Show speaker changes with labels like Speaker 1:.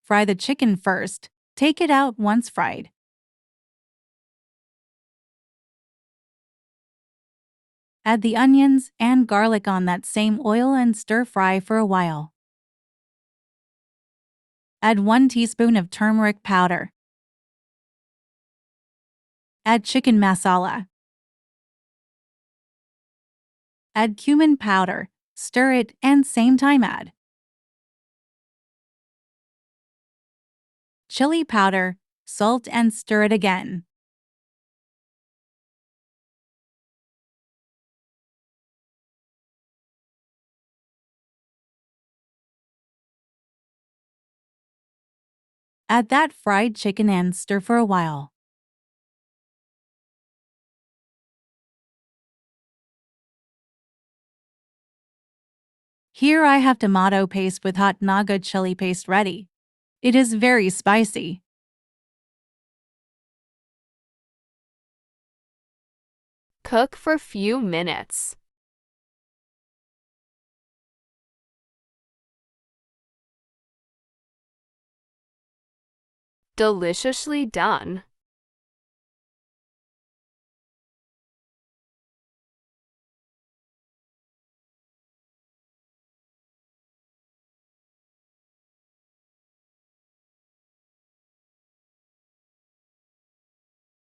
Speaker 1: Fry the chicken first. Take it out once fried. Add the onions and garlic on that same oil and stir fry for a while. Add 1 teaspoon of turmeric powder. Add chicken masala. Add cumin powder. Stir it and same time add chili powder, salt and stir it again. Add that fried chicken and stir for a while. Here I have tomato paste with hot naga chili paste ready. It is very spicy.
Speaker 2: Cook for few minutes. Deliciously done.